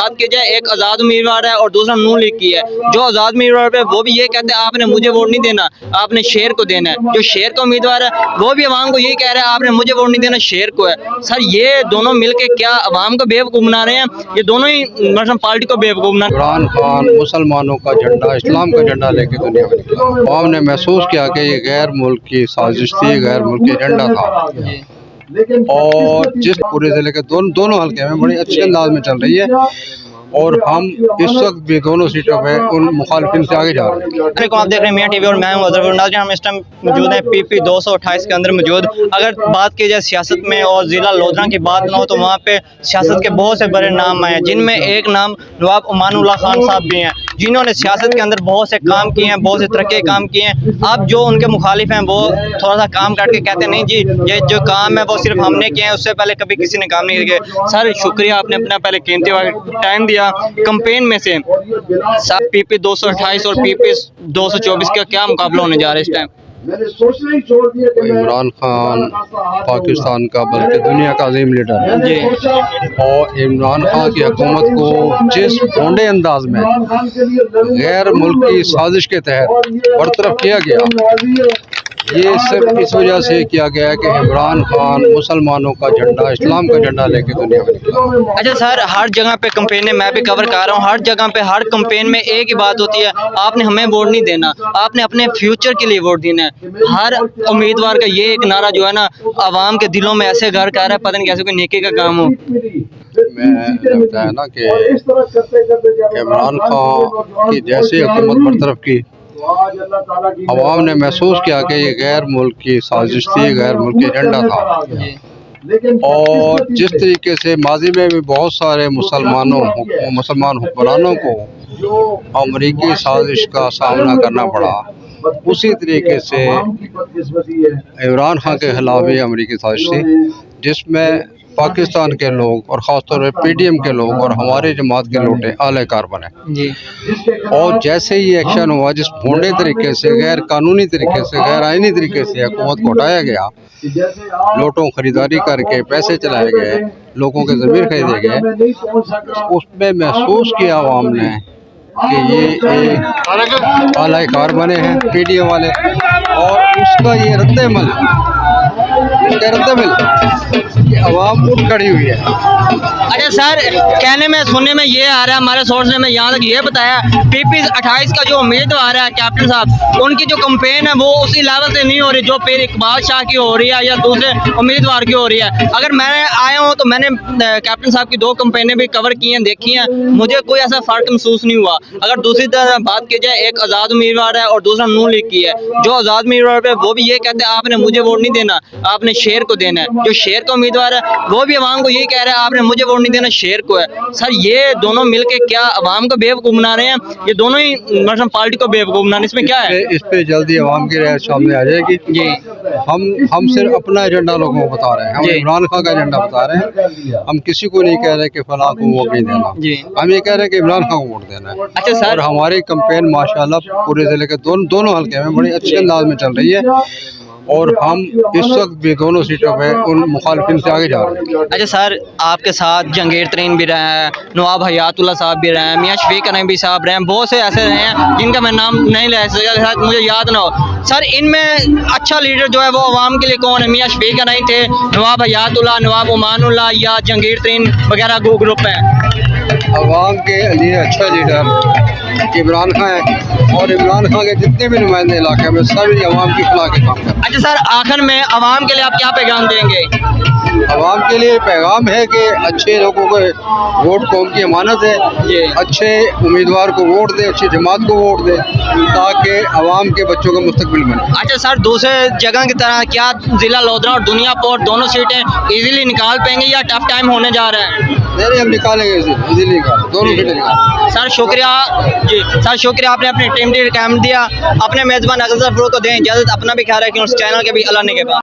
बात की जाए, एक आज़ाद उम्मीदवार है और दूसरा नून लीग की है। जो आज़ाद उम्मीदवार पे वो भी ये कहते हैं आपने मुझे वोट नहीं देना, आपने शेर को देना है। जो शेर का उम्मीदवार है वो भी अवाम को यही कह रहा है आपने मुझे वोट नहीं देना, शेर को है। सर ये दोनों मिलके क्या अवाम को बेवकूफ़ बना रहे हैं? ये दोनों ही मतलब पार्टी को बेवकूफ़ बना। इमरान खान मुसलमानों का झंडा, इस्लाम का झंडा लेके दुनिया में निकला। अवाम ने महसूस किया कि ये गैर मुल्क की साजिश थी, गैर मुल्की एजेंडा था। और जिस पूरे जिले के दोनों हल्के में बड़ी अच्छे अंदाज में चल रही है और हम इस वक्त भी दोनों सीटों पे उन मुखालिफिन से आगे जा रहे हैं। आप देख रहे हैं मियां टीवी और मैं हूं अजहर नाज़रीन। हम इस टाइम मौजूद हैं PP 228 के अंदर मौजूद। अगर बात की जाए सियासत में और ज़िला लोधरा की बात ना हो तो वहाँ पे सियासत के बहुत से बड़े नाम आए हैं, जिनमें एक नाम नवाब उमानुल्लाह खान साहब भी हैं, जिन्होंने सियासत के अंदर बहुत से काम किए हैं, बहुत से तरक्की के काम किए हैं। अब जो उनके मुखालिफ हैं वो थोड़ा सा काम काट के कहते हैं नहीं जी ये जो काम है वो सिर्फ हमने किया है, उससे पहले कभी किसी ने काम नहीं किया। सर शुक्रिया, आपने अपना पहले कीमती टाइम दिया। कंपेन में से PP 228 और PP 224 का क्या मुकाबला होने जा रहा है इस टाइम? इमरान खान पाकिस्तान का बल्कि दुनिया का अजीम लीडर है जी। और इमरान खान की हुकूमत को जिस भोंडे अंदाज में गैर मुल्की साजिश के तहत बरतरफ किया गया, ये सिर्फ इस वजह से किया गया है कि इमरान खान मुसलमानों का झंडा, इस्लाम का झंडा लेके दुनिया में निकला। अच्छा सर, हर जगह पे कंपेनें मैं भी कवर कर रहा हूँ, हर जगह पे हर कंपेन में एक ही बात होती है आपने हमें वोट नहीं देना, आपने अपने फ्यूचर के लिए वोट देना है। हर उम्मीदवार का ये एक नारा जो है ना आवाम के दिलों में ऐसे घर कर रहा है, पता नहीं कैसे कोई नेकी का काम हो। मैं लगता है ना कि इमरान खान की जैसे हुकूमत बरतरफ की, अवाम ने महसूस किया कि ये गैर मुल्क की साजिश थी, गैर मुल्की एजेंडा था। और जिस तरीके से माजी में भी बहुत सारे मुसलमान हुक्मरानों को अमरीकी साजिश का सामना करना पड़ा, उसी तरीके से इमरान खान के खिलाफ भी अमरीकी साजिश थी, जिसमें पाकिस्तान के लोग और ख़ासतौर पर PDM के लोग और हमारे जमात के लोटे आलेकार बने जी। और जैसे ही एक्शन हुआ, जिस भोंडे तरीके से, गैर कानूनी तरीके से, गैर आईनी तरीके से हुकूमत को हटाया गया, लोटों खरीदारी करके पैसे चलाए गए, लोगों के ज़मीर खरीदे गए, उसमें महसूस किया आवाम ने कि ये आलाकार बने हैं PDM वाले। और उसका ये रद्द-ए-अमल आवाम उठ खड़ी हुई है। अच्छा सर, कहने में सुनने में ये आ रहा है, हमारे सोर्स ने में यहाँ तक ये बताया PP 28 का जो उम्मीदवार है कैप्टन साहब, उनकी जो कंपेन है वो उसी लेवल से नहीं हो रही जो फिर इकबाल शाह की हो रही है या दूसरे उम्मीदवार की हो रही है। अगर मैं आया हूँ तो मैंने कैप्टन साहब की 2 कंपेनें भी कवर की हैं, देखी हैं, मुझे कोई ऐसा फ़र्क महसूस नहीं हुआ। अगर दूसरी तरह बात की जाए, एक आज़ाद उम्मीदवार है और दूसरा नून लीग की है। जो आज़ाद उम्मीदवार पे वो भी ये कहते हैं आपने मुझे वोट नहीं देना, आपने शेर को देना है। जो शेर का उम्मीदवार है वो भी अवाम को यही कह रहा है आपने मुझे वोट नहीं देना, शेर को है। सर ये दोनों मिलके क्या अवाम को बेवकूफ़ बना रहे हैं? ये दोनों ही मतलब पार्टी को बेवकूफ़ बनाने, इसमें क्या है? इस पे जल्दी अवाम की राय सामने आ जाएगी जी। हम सिर्फ अपना एजेंडा लोगों को बता रहे हैं, हम इमरान खान का एजेंडा बता रहे हैं। हम किसी को नहीं कह रहे कि फलां को वोट नहीं देना, हम ये कह रहे हैं कि इमरान खान को वोट देना है। अच्छा सर, और हमारी कंपेन माशाल्लाह पूरे जिले के दोनों हल्के में बड़ी अच्छे अंदाज में चल रही है और हम इस वक्त भी दोनों सीटों पे उन मुखालिफिन से आगे जा रहे हैं। अच्छा सर, आपके साथ जहांगीर तरीन भी रहे हैं, नवाब हयातुल्लाह साहब भी रहे हैं, मियां शफीक नईमी साहब रहे हैं, बहुत से ऐसे रहे हैं जिनका मैं नाम नहीं ले सका, मुझे याद ना हो। सर इनमें अच्छा लीडर जो है वो अवाम के लिए कौन है? मियां शफीक नईमी थे, नवाब हयातुल्लाह, नवाब उमानुल्लाह या जहांगीर तरीन वगैरह ग्रुप है? अवाम के लिए अच्छा लीडर इमरान खान है और इमरान खान के जितने भी नुमाइंदे इलाके में सभी अवाम की फलाह के काम करते हैं। अच्छा सर, आखिर में अवाम के लिए आप क्या पैगाम देंगे? अवाम के लिए पैगाम है कि अच्छे लोगों को वोट कौम की अमानत है, अच्छे उम्मीदवार को वोट दे, अच्छी जमात को वोट दे, ताकि अवाम के बच्चों का मुस्तकबिल बने। अच्छा सर, दूसरे जगह की तरह क्या ज़िला लोधरा और दुनियापुर दोनों सीटें इजीली निकाल पाएंगे या टफ टाइम होने जा रहा है? नहीं, हम निकालेंगे, इजीली निकाल दोनों सीटें निकाल। सर शुक्रिया जी, सर शुक्रिया, आपने अपनी टीम टाइम दिया। अपने मेज़बान अजहर को दें इजाज़त, अपना भी ख्याल रखें, उस चैनल के भी अल्लाह ने के बाद।